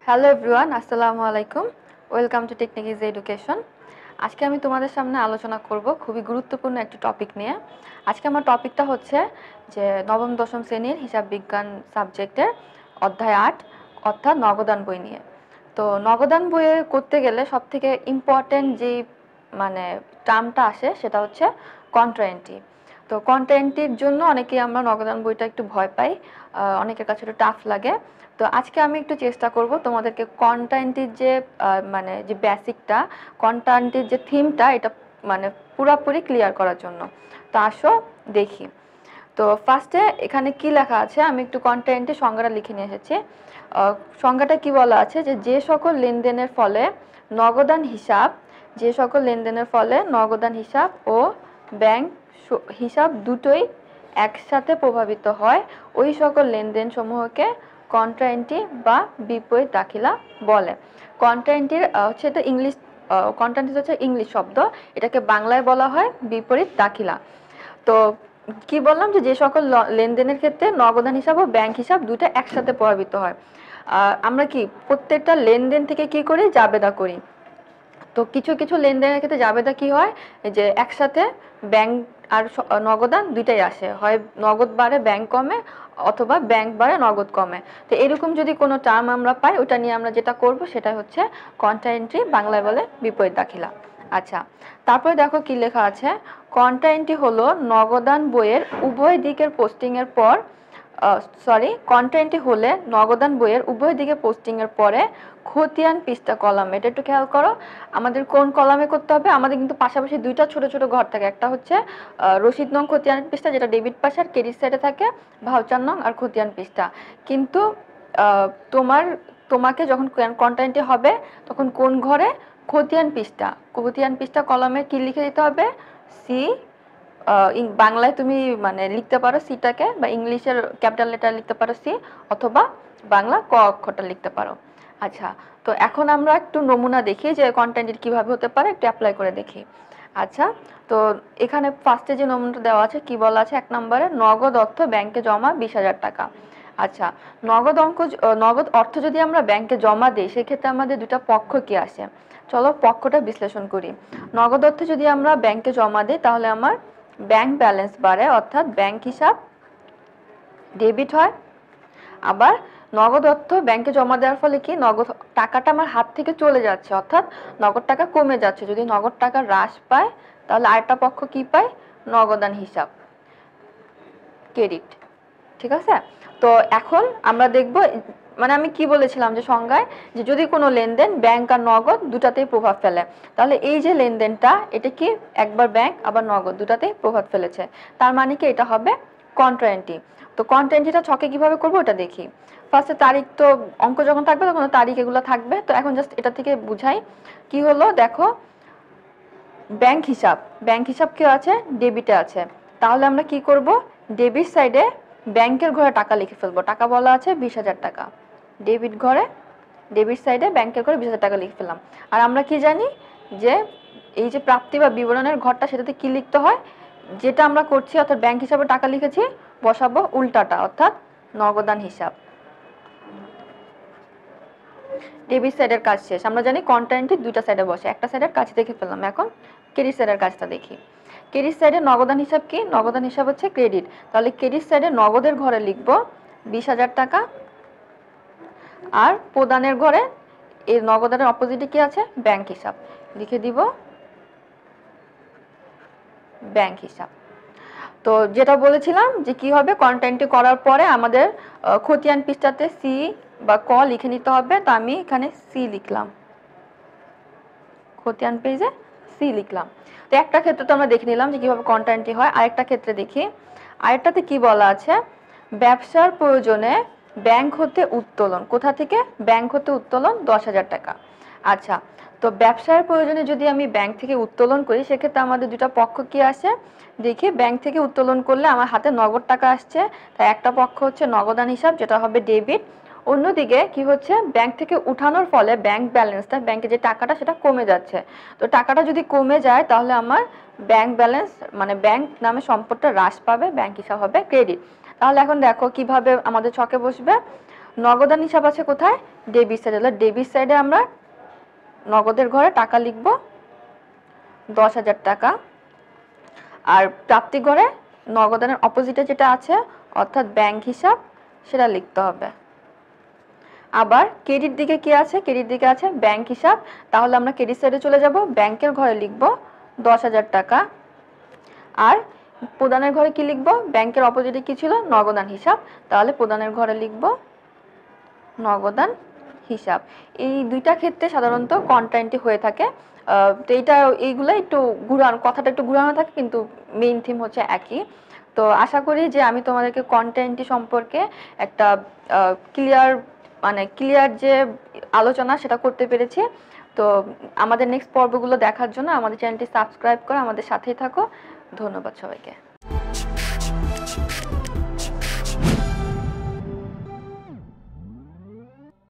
Hello everyone, আসসালামু আলাইকুম। Welcome to technique is education. আজকে আমি তোমাদের সামনে আলোচনা করব খুবই গুরুত্বপূর্ণ একটি টপিক নিয়ে। আজকে আমার টপিকটা হচ্ছে যে নবম দশম শ্রেণীর হিসাব বিজ্ঞান সাবজেক্টের অধ্যায় 8 অর্থাৎ নগদান বই নিয়ে। তো নগদান বইয়ে করতে গেলে সবথেকে ইম্পর্টেন্ট যে মানে টার্মটা আসে সেটা হচ্ছে কন্ট্রা এন্ট্রি। তো কন্ট্রা এন্ট্রির জন্য অনেকেই আমরা নগদান বইটা একটু ভয় পাই, অনেকের কাছে একটু টাফ লাগে। তো আজকে আমি একটু চেষ্টা করব তোমাদেরকে কন্টেন্টের যে মানে যে বেসিকটা, কন্টেন্টের যে থিমটা, এটা মানে পুরোপুরি ক্লিয়ার করার জন্য। তো আসো দেখি। তো ফার্স্টে এখানে কি লেখা আছে, আমি একটু কন্টেন্টের সংজ্ঞাটা লিখে নিয়ে এসেছি। সংজ্ঞাটা কি বলা আছে যে সকল লেনদেনের ফলে নগদান হিসাব, যে সকল লেনদেনের ফলে নগদান হিসাব ও ব্যাংক হিসাব দুটোই একসাথে প্রভাবিত হয়, ওই সকল লেনদেন সমূহকে কন্ট্রা এন্ট্রি বা বিপরীত দাখিলা বলে। কন্ট্রা এন্ট্রির হচ্ছে এটা ইংলিশ, কন্ট্রা এন্ট্রি হচ্ছে ইংলিশ শব্দ, এটাকে বাংলায় বলা হয় বিপরীত দাখিলা। তো কি বললাম যে সকল লেনদেনের ক্ষেত্রে নগদান হিসাব ও ব্যাংক হিসাব দুটো একসাথে প্রভাবিত হয়। আমরা কি প্রত্যেকটা লেনদেন থেকে কি করি, জাবেদা করি। তো কিছু কিছু লেনদেনের ক্ষেত্রে জাবেদা কি হয় যে একসাথে ব্যাংক আর নগদান দুইটাই আসে, হয় নগদ বাড়ে ব্যাংক কমে অথবা ব্যাংক বাড়ে নগদ কমে। তো এরকম যদি কোনো টার্ম আমরা পাই, ওটা নিয়ে আমরা যেটা করব সেটা হচ্ছে কন্ট্রা এন্ট্রি, বাংলায় বলে বিপরীত দাখিলা। আচ্ছা, তারপরে দেখো কি লেখা আছে। কন্ট্রা এন্ট্রি হলো নগদান বইয়ের উভয় দিকের পোস্টিং এর পর, কন্ট্রা এন্ট্রি হলে নগদান বইয়ের উভয় দিকে পোস্টিং এর পরে খতিয়ান পৃষ্ঠা কলামে, এটা একটু খেয়াল করো আমাদের কোন কলামে করতে হবে। আমাদের কিন্তু পাশাপাশি দুইটা ছোট ছোট ঘর থাকে, একটা হচ্ছে রসিদ নং খতিয়ান পৃষ্ঠা, যেটা ডেবিট পাশে আর ক্রেডিট সাইডে থাকে ভাউচার নং আর খতিয়ান পৃষ্ঠা। কিন্তু তোমাকে যখন কন্ট্রা এন্ট্রি হবে তখন কোন ঘরে, খতিয়ান পৃষ্ঠা, খতিয়ান পৃষ্ঠা কলামে কি লিখে দিতে হবে, সি। বাংলায় তুমি মানে লিখতে পারো সিটাকে, বা ইংলিশের ক্যাপিটাল লেটার লিখতে পারো সি, অথবা বাংলা ক অক্ষরটা লিখতে পারো। আচ্ছা, তো এখন আমরা একটু নমুনা দেখি যে কন্টেন্ট কিভাবে হতে পারে, একটু অ্যাপ্লাই করে দেখি। আচ্ছা, তো এখানে ফার্স্টে যে নমুনাটা দেওয়া আছে কি বলা আছে, 1 নম্বরে নগদ অর্থ ব্যাংকে জমা 20,000 টাকা। আচ্ছা, নগদ অর্থ যদি আমরা ব্যাংকে জমা দিই সেক্ষেত্রে আমাদের দুটা পক্ষ কি আসে, চলো পক্ষটা বিশ্লেষণ করি। নগদ অর্থ যদি আমরা ব্যাংকে জমা দিই তাহলে আমার ব্যাংক ব্যালেন্স বাড়ে, অর্থাৎ ব্যাংক হিসাব ডেবিট হয়। আবার নগদ অর্থ ব্যাংকে জমা দেওয়ার ফলে কি, নগদ টাকাটা আমার হাত থেকে চলে যাচ্ছে, অর্থাৎ নগদ টাকা কমে যাচ্ছে। যদি নগদ টাকা হ্রাস পায় তাহলে আরেকটা পক্ষ কি পায়, নগদান হিসাব ক্রেডিট। ঠিক আছে, তো এখন আমরা দেখব, মানে আমি কি বলেছিলাম যে সংজ্ঞায়, যে যদি কোনো লেনদেন ব্যাংক আর নগদ দুটাতেই প্রভাব ফেলে, তাহলে এই যে লেনদেনটা এটা কি একবার ব্যাংক আবার নগদ দুটাতেই প্রভাব ফেলেছে, তার মানে কি এটা হবে কন্ট্রা এন্ট্রি। তো কন্ট্রা এন্ট্রিটা ছকে কিভাবে করবো ওটা দেখি। ফার্স্টে তারিখ, তো অঙ্ক যখন থাকবে তখন তারিখ এগুলো থাকবে। তো এখন জাস্ট এটা থেকে বুঝাই কি হলো, দেখো ব্যাংক হিসাব, ব্যাংক হিসাব কি আছে, ডেবিটে আছে। তাহলে আমরা কি করব, ডেবিট সাইডে ব্যাংকের ঘরে টাকা লিখে ফেলবো। টাকা বলা আছে 20,000 টাকা, ডেবিট ঘরে, ডেবিট সাইডে ব্যাংকের ঘরে 20,000 টাকা লিখে ফেললাম। আর আমরা কি জানি যে এই যে প্রাপ্তি বা বিবরণের ঘরটা, সেটাতে কি লিখতে হয়, যেটা আমরা করছি অর্থাৎ ব্যাংক হিসাবে টাকা লিখেছি বসাবো উল্টাটা, অর্থাৎ নগদান হিসাব। ডেবিট সাইডের কাজ শেষ। আমরা জানি কন্ট্রা এন্ট্রি দুইটা সাইডে বসে, একটা সাইডের কাজ দেখে ফেললাম, এখন ক্রেডিট সাইডের কাজটা দেখি। ক্রেডিট সাইডে নগদান হিসাব কি, নগদান হিসাব হচ্ছে ক্রেডিট। তাহলে ক্রেডিট সাইডে নগদের ঘরে লিখবো 20,000 টাকা, আর প্রদানের ঘরে এই নগদানের অপোজিটে কি আছে, ব্যাংক হিসাব, লিখে দিব ব্যাংক হিসাব। তো যেটা বলেছিলাম যে কি হবে, কন্ট্রা এন্ট্রি করার পরে আমাদের খতিয়ান পৃষ্ঠাতে সি বা ক লিখে নিতে হবে। তো আমি এখানে সি লিখলাম, খতিয়ান পেজে সি লিখলাম। তো একটা ক্ষেত্রে তো আমরা দেখে নিলাম যে কিভাবে কন্ট্রা এন্ট্রি হয়। আরেকটা ক্ষেত্রে দেখি, আরেকটাতে কি বলা আছে, ব্যবসার প্রয়োজনে ব্যাংক হতে উত্তোলন, কোথা থেকে, ব্যাংক হতে উত্তোলন 10,000 টাকা। আচ্ছা, তো ব্যবসার প্রয়োজনে যদি আমি ব্যাংক থেকে উত্তোলন করি সেক্ষেত্রে আমাদের দুটা পক্ষ কি আসে দেখি। ব্যাংক থেকে উত্তোলন করলে আমার হাতে নগদ টাকা আসছে, তাই একটা পক্ষ হচ্ছে নগদান হিসাব, যেটা হবে ডেবিট। অন্যদিকে কি হচ্ছে, ব্যাংক থেকে উঠানোর ফলে ব্যাংক ব্যালেন্সটা, ব্যাংকে যে টাকাটা সেটা কমে যাচ্ছে। তো টাকাটা যদি কমে যায় তাহলে আমার ব্যাংক ব্যালেন্স মানে ব্যাংক নামে সম্পদটা হ্রাস পাবে, ব্যাংক হিসাব হবে ক্রেডিট। তাহলে এখন দেখো কিভাবে আমাদের ছকে বসবে। নগদান হিসাব আছে কোথায়? ডেবিট সাইডে। তাহলে ডেবিট সাইডে আমরা নগদের ঘরে টাকা লিখব 10,000 টাকা। আর প্রাপ্তি ঘরে নগদানের অপোজিটে যেটা আছে অর্থাৎ ব্যাংক হিসাব সেটা লিখতে হবে। আবার ক্রেডিট দিকে কি আছে? ক্রেডিট দিকে আছে ব্যাংক হিসাব। তাহলে আমরা ক্রেডিট সাইডে চলে যাব, ব্যাংকের ঘরে লিখব 10,000 টাকা। আর প্রদানের ঘরে কি লিখব? ব্যাংকের অপোজিটে কি ছিল? নগদান হিসাব। তাহলে প্রদানের ঘরে লিখব নগদান হিসাব। এই দুইটা ক্ষেত্রে সাধারণত কন্ট্রাইন্টি হয়ে থাকে। তো এইগুলো একটু ঘুরানো, কথাটা একটু ঘুরানো থাকে, কিন্তু মেইন থিম হচ্ছে একই। তো আশা করি যে আমি তোমাদেরকে কন্টেন্টটি সম্পর্কে একটা ক্লিয়ার যে আলোচনা সেটা করতে পেরেছি। তো আমাদের নেক্সট পর্বগুলো দেখার জন্য আমাদের চ্যানেলটি সাবস্ক্রাইব করে আমাদের সাথেই থাকো। ধন্যবাদ সবাইকে।